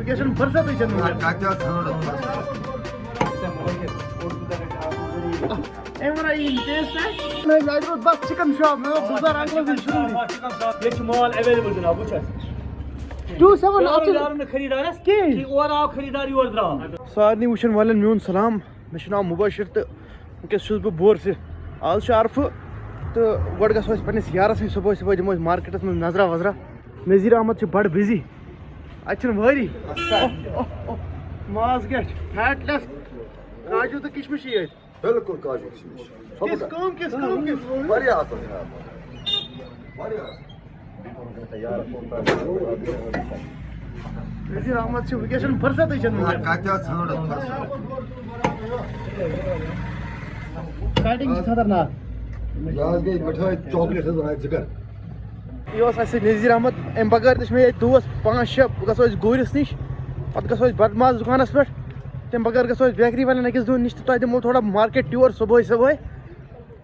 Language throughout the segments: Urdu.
وکیشن فرصت بس چکن شاپ میں گزار انکل یہ مال اویلیبل جناب وچ 27 خریدارس کی اور آو خریدار یور درا سارنی وچھن والن میون سلام مے ناو مبشر تو ونکس چھس بہ بور سے آز عرفہ تو گۄڈٕ گژھو أسۍ پننس یارس سۭتۍ صبح صبح دِمو أسۍ مارکیٹس منٛز نظرا وظرا نذیر احمد چھُ بڑٕ بِزی اتہِ چھُنہٕ وٲری ماز کیٛاہ چھُ فیٹ لیس کاجوٗ تہٕ کِشمِش چھِ ییٚتہِ بالکل کاجو کشمش کِژھ کٲم کِژھ کٲم کِژھ واریاہ اصل جناب نذیر احمد چھُ وٕنکیٚس فرصتٕے چھنہٕ سٹارٹنگ چھِ خطرناک گٔے مِٹھٲے چاکلیٹ حظ بنٲیِتھ ذِکر یہ اوس اسہِ نذیر احمد امہِ بغٲر تہِ چھِ مےٚ ییٚتہِ دوس 5-6 گژھو أسۍ گوٗرِس نِش پتہٕ گژھو أسۍ بٹہٕ ماز دُکانس پٮ۪ٹھ تمہِ بغٲر گژھو أسۍ بیکری والٮ۪ن أکِس دۄن نِش تہٕ تۄہہِ دِمو تھوڑا مارکیٹ ٹیوٗر صُبحٲے صُبحٲے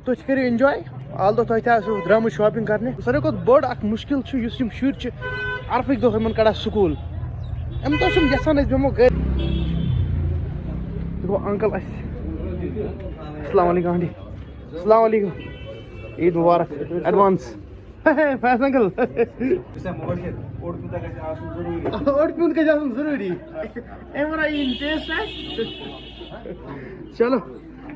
تُہۍ تہِ کٔرِو اِنجاے آلدو تۄہہِ تہِ آسِو درٛامٕتۍ شاپِنگ کرنہِ ساروی کھۄتہٕ بوٚڑ اکھ مُشکِل چھُ یُس یِم شُرۍ چھِ عرفٕکۍ دۄہ یِمن کڑان سکوٗل امہِ دۄہ چھِم یژھان أسۍ بیٚہمو گرِ گوٚو انکل اسہِ السلام علیکم آنٹی السلام علیکم عید مبارک ایڈوانس فیض انکل اوٚڑ پیوٗنت گژھِ آسُن ضروٗری أمۍ وَنان یی ٹیسٹ آسہِ چلو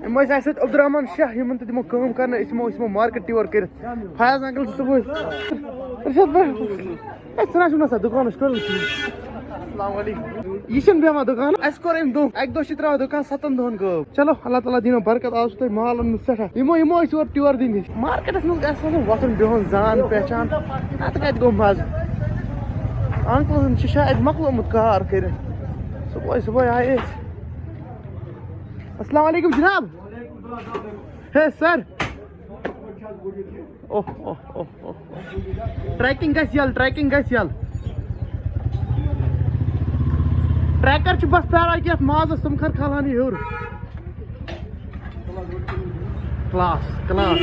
أمۍ ٲسۍ اَسہِ سۭتۍ عبدالرحمان شاہ یِمن تہِ دِمو کٲم کرنہٕ أسۍ یِمو مارکیٹ ٹیوٗر کٔرِتھ فیض انکل چھُ صبحٲے ژھٕنان چھُم نہ سا دُکانس کھُلُن السلام علیکم یہِ چھُنہٕ بیٚہوان دُکان اَسہِ کوٚر أمۍ دۄہ اَکہِ دۄہ چھِ ترٛاوان دُکان 7 دۄہن غٲب چلو اللہ تعالیٰ دِنو برکت آز چھُ تۄہہِ مال اوٚنمُت سٮ۪ٹھاہ یِمو أسۍ یور ٹیوٗر دِنہِ مارکیٹس منٛز گژھِ آسُن وۄتھُن بِہُن زان پہچان نتہٕ کتہِ گوٚو مزٕ انکلن چھُ شاید مۄکلومُت کار کٔرِتھ صبحٲے صبحٲے آیے أسۍ السلام علیکم جناب ہے سر ٹریکنگ گژھِ یلہٕ ٹریکنگ گژھِ یلہٕ ٹریکر چھُ بس پیاران کینٛہہ مازس تِم کھر کھالان یہِ ہیوٚر کلاس کلاس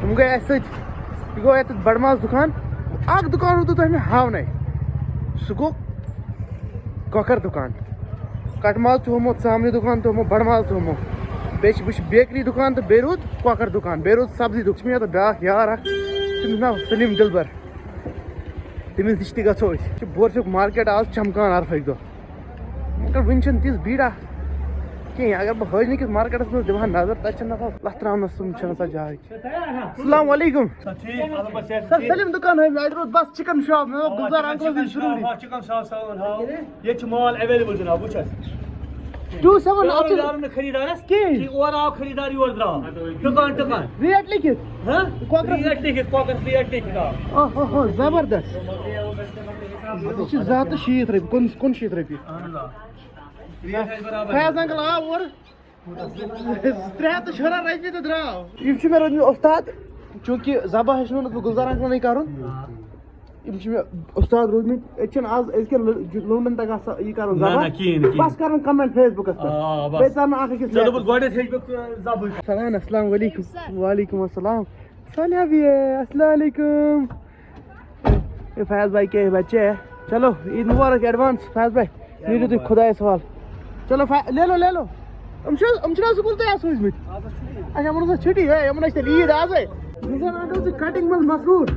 تِم گٔے اسہِ سۭتۍ یہِ گوٚو ییٚتٮ۪تھ بڑٕ ماز دُکان اکھ دُکان روٗدوٕ تۄہہِ مےٚ ہاونَے سُہ گوٚو کۄکر دُکان کٹہٕ ماز تہِ ہومو ژامنہِ دُکان تہِ ہومو بڑٕ ماز تہِ ہومو بیٚیہِ چھِ وٕچھ بیکری دُکان تہٕ بیٚیہِ روٗد کۄکر دُکان بیٚیہِ روٗد سبزی دُکان چھُ مےٚ ییٚتٮ۪تھ بیٛاکھ یار اکھ تٔمِس ناو سلیٖم دِلبر تٔمِس نِش تہِ گژھو أسۍ یہِ چھُ بورسُک مارکیٹ آز چمکان عرفٕکۍ دۄہ مگر وٕنہِ چھنہٕ تِژھ بھیٖڑا کِہیٖنۍ اگر بہٕ ہٲجنہٕ کِس مارکیٹس منٛز دِمہٕ ہا نظر تتہِ چھنہٕ آسان لتھ تراونس چھنہٕ آسان جاے السلام علیکم سر سلیم دُکان ہٲے مےٚ اَتہِ روٗد بس چکن شاپ مےٚ دوٚپ گُلزار انکلس نِش ضروٗری چکن شاپ یہ مال اویلیبل جناب وچ 27 خریدارس کِہیٖنۍ کی اور آو خریدار یور درا دُکان دُکان ریٹ لیکھِتھ ریٹ لیکھِتھ کۄکرس ریٹ لیکھِتھ اوہ زبردست یہِ چھُ 260 رۄپیہِ 69 رۄپیہِ فیض انکل آو اورٕ 300 رۄپیہِ تہٕ درٛاو یِم چھِ مےٚ روٗدمٕتۍ استاد چوٗنکہِ ذبح ہیٚچھنونَس بہٕ گُلزار انکلنٕے کرُن یِم چھِ مےٚ استاد روٗدمٕتۍ أسۍ چھِنہٕ آز أزکٮ۪ن لونڈن تگان یہِ کرُن ذبح بس کرُن کمنٹ فیس بُکس پٮ۪ٹھ بیٚیہِ ژانُن اکھ أکِس سلام السلام علیکم وعلیکم السلام صالحہ بھی ہے السلام علیکم فیض بھائی کے بچے چلو عید مبارک ایڈوانس فیض بھائی نیٖرِو تُہۍ خۄدایس حوال چلو لے لو یِم چھِنہ سکوٗل تۄہہِ سوٗزمٕتۍ اچھا یِمن اوس چھُٹی ہے یِمن ٲسۍ تیٚلہِ عیٖد آزے انکل چھِ کٹنگ منٛز مصروٗف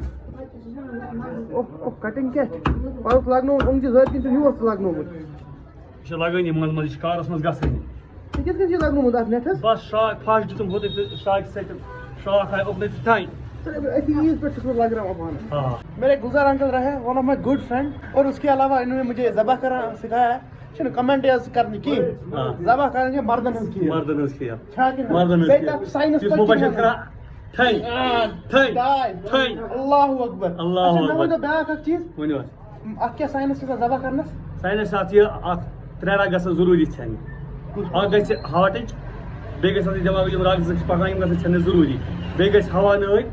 کٹنگ کیٛاہ چھِ پلس لاگنومُت یِم چھِ ذٲتی چھُ یوٗت لاگنومُت یہ چھِ لگٲنی منٛز منٛز یہِ چھِ کارس منٛز گژھٲنی یہِ کِتھ کٔنۍ چھِ لاگنومُت اتھ نٮ۪تھس بس شاک پھش دِتُم ہوٚتُے تہٕ شاکہِ سۭتۍ شاک آیہِ اوٚکنٕے تہٕ تھاین أتھی عیٖذ پٮ۪ٹھ چھُس بہٕ لگراوان پانہٕ میرے گلزار انکل رہے one of my good friend اور اس کے علاوہ انہوں نے مجھے ذبح کرنا سکھایا ہے چھُنہٕ کمنٹ حظ کرنہِ کِہیٖنۍ ذبح کرٕنۍ چھِ مردن ہٕنٛز کھیل مردن ہٕنٛز کھیل چھا کِنہٕ مردن ہٕنٛز بیٚیہِ کھیل تتھ ساینس یُس مُبشر کران تھاین تھاین تھاین اللہ اکبر اللہ مےٚ اکبر ؤنۍتو بیٛاکھ اکھ چیٖز ؤنِو حظ اتھ کیٛاہ ساینس چھُ ذبح کرنس ساینس اتھ یہِ اکھ 3 رگ گژھن ضروٗری ژھٮ۪نٕنۍ اکھ گژھِ ہاٹٕچ بیٚیہِ گژھِ آسٕنۍ دٮ۪ماغٕچ یِم رگ زٕ چھِ پکان یِم گژھن ژھٮ۪نٕنۍ ضروٗری بیٚیہِ گژھِ ہوا نٲلۍ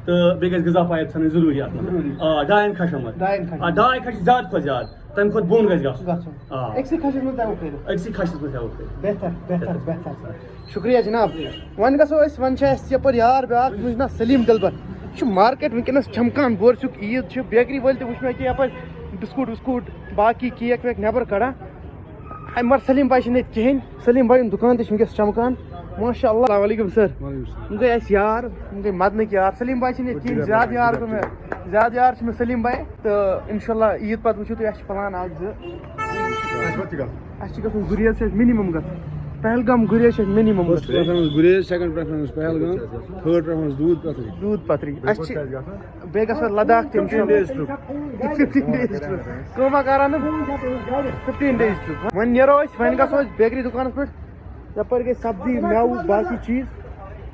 تہٕ بیٚیہِ گژھِ غذا پایپ ژھٮ۪نٕنۍ ضروٗری اتھ منٛز 2 کھشن منٛز 2 کھش چھِ زیادٕ کھۄتہٕ زیادٕ تمہِ کھۄتہٕ بۄن گژھِ گژھُن أکسٕے کھشس منٛز ہٮ۪کو کٔرِتھ أکسٕے کھشس منٛز ہٮ۪کو کٔرِتھ بہتر بہتر بہتر شُکریہ جناب وۄنۍ گژھو أسۍ وۄنۍ چھِ اَسہِ یپٲرۍ یار بیٛاکھ تٔمِس چھُ ناو سلیٖم دِلبر یہِ چھُ مارکیٹ وٕنکٮ۪نس چمکان بورسُک عیٖد چھِ بیکری وٲلۍ تہِ وٕچھ مےٚ کہِ یپٲرۍ بسکوٹ وسکوٹ باقی کیک ویک نیبر کڑان مگر سلیم بھائی چھنہٕ ییٚتہِ کِہیٖنۍ سلیم بھائی دُکان تہِ چھُ وٕنکٮ۪س چمکان ماشاء اللہ. السلام علیکم سر. یِم گٔے اَسہِ یار یِم گٔے مدنٕکۍ یار. سلیم بھائی چھِنہٕ ییٚتہِ کِہیٖنۍ زیادٕ یار گوٚو مےٚ زیادٕ یار چھِ مےٚ سلیم بھائی تہٕ اِنشاء اللہ عیٖد پتہٕ وٕچھِو تُہۍ اَسہِ چھِ پلان اکھ زٕ اَسہِ چھِ گژھُن گُریز چھِ اَسہِ مِنِمم گژھُن پہلگام گُریز چھِ اَسہِ مِنِمم گژھُن Gurez second preference Pahalgam third preference Doodh Pathri Doodh Pathri اَسہِ چھِ بیٚیہِ گژھو لداخ تہِ 15 days کٲما کران نہٕ 15 days ٹرپ. وۄنۍ نیرو أسۍ وۄنۍ گژھو أسۍ بیکری دُکانس پٮ۪ٹھ یپٲرۍ گٔے سبزی مٮ۪وٕ باقٕے چیٖز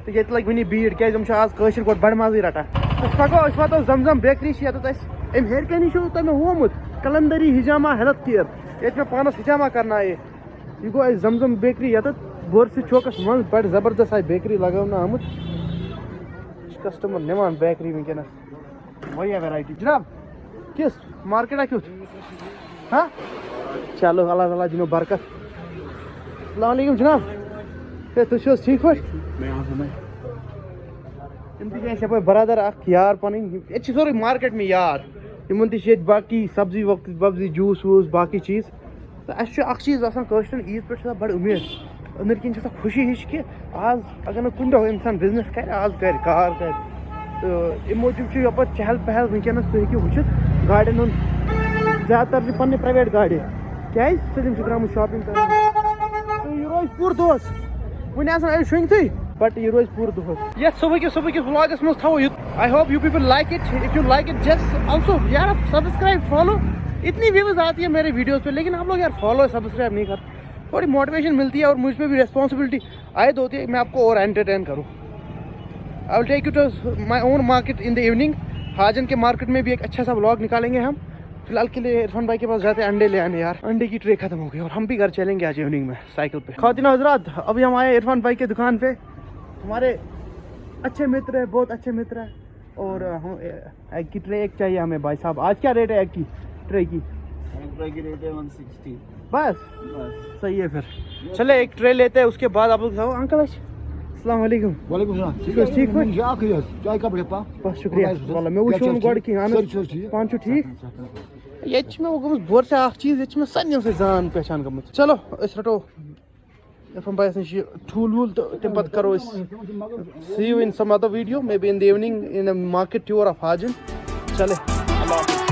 تہٕ ییٚتہِ لگہِ وٕنی بیٖڈ کیٛازِ یِم چھِ آز کٲشِر پٲٹھۍ بڑٕ مازٕے رٹان. أسۍ واتو زمزم بیکری چھِ ییٚتٮ۪تھ اَسہِ اَمہِ ہیٚرِ کَنی چھُو تۄہہِ مےٚ ہومُت کلندری ہجاما ہیلتھ کِیر ییٚتہِ مےٚ پانس ہجاما کرنایے یہِ گوٚو اَسہِ زمزم بیکری ییٚتٮ۪تھ بورسہِ چوکس منٛز بڑٕ زبردست آیہِ بیکری لگاونہٕ آمٕژ چھِ کسٹمر نِوان بیکری وٕنکٮ۪نس واریاہ ویرایٹی. جناب کِس مارکیٹا کیُتھ ہاں چلو اللہ تعالیٰ دِنو برکت. السلام علیکم جناب ہے تُہۍ چھِو حظ ٹھیٖک پٲٹھۍ تِم تہِ چھِ اَسہِ یپٲرۍ برادر اکھ یار پنٕنۍ ییٚتہِ چھِ سورُے مارکیٹ مےٚ یار یِمن تہِ چھِ ییٚتہِ باقٕے سبزی وبزی جوٗس ووٗس باقٕے چیٖز تہٕ اَسہِ چھُ اکھ چیٖز آسان کٲشرٮ۪ن عیٖد پٮ۪ٹھ چھِ آسان بڑٕ اُمید أنٛدٕرۍ کِنۍ چھِ آسان خوشی ہِش کہِ آز اگر نہٕ کُنہِ دۄہ اِنسان بِزنِس کرِ آز کرِ کار کرِ تہٕ اَمہِ موٗجوٗب چھُ یپٲرۍ چہل پہل وٕنکٮ۪نس تُہۍ ہیٚکِو وٕچھِتھ گاڑٮ۪ن ہُنٛد زیادٕ تر چھِ پننہِ پرایویٹ گاڑِ کیٛازِ سٲلِم چھِ درٛامٕتۍ شاپِنٛگ کران تہٕ یہِ روزِ پوٗرٕ دۄہس وُنہِ آسان اَڑِ شۄنٛگتھٕے بٹ یہِ روزِ پوٗرٕ دۄہس. یتھ صبحکِس ولاگس منٛز تھاوو یُتھ I hope you people like it if you like it just also یار سبسکرائب فالو اتنی ویوز آتی ہے میرے ویڈیوز پہ لیکن آپ لوگ یار فالو سبسکرائب نہیں کرتے. تھوڑی موٹیویشن ملتی ہے اور مجھ پہ بھی ریسپانسبلٹی عائد ہوتی ہے میں آپ کو اور انٹرٹین کروں. I will take you to my own market in the evening. Hajin کے مارکیٹ میں بھی ایک اچھا سا ولاگ نکالیں گے ہم. فی الحال کے لیے عرفان بھائی کے پاس جاتے ہیں انڈے لے آنے. یار انڈے کی ٹرے ختم ہو گئی اور ہم بھی گھر چلیں گے آج ایوننگ میں سائیکل پہ. خواتین حضرات ابھی ہم آئے عرفان بھائی کے دکان پہ. ہمارے اچھے متر ہے بہت اچھے متر ہے اور ہم ایگ کی ٹرے ایک چاہیے ہمیں بھائی صاحب. آج کیا ریٹ ہے ایگ کی ٹرے کی؟ ریٹ ہے 160 بس صحیح ہے پھر چلے ایک ٹرے لیتے ہیں اس کے بعد آپ لوگ انکل السلام علیکم. وعلیکم السلام. ٹھیک پٲٹھۍ چاے کپ ڈپا بس شُکریہ واللہ مےٚ وٕچھ اوٚن گۄڈٕ کِہیٖنۍ اہن حظ پانہٕ چھُو ٹھیٖک. ییٚتہِ چھِ مےٚ گٔمٕژ بورسہِ اکھ چیٖز ییٚتہِ چھِ مےٚ سارنٕیو سۭتۍ زان پہچان گٔمٕژ. چلو أسۍ رٹو عرفان بھایَس نِش یہِ ٹھوٗل ووٗل تہٕ تَمہِ پتہٕ کرو أسۍ see you in some other video maybe in the evening in a market tour of Hajin. چلے اللہ حافظ.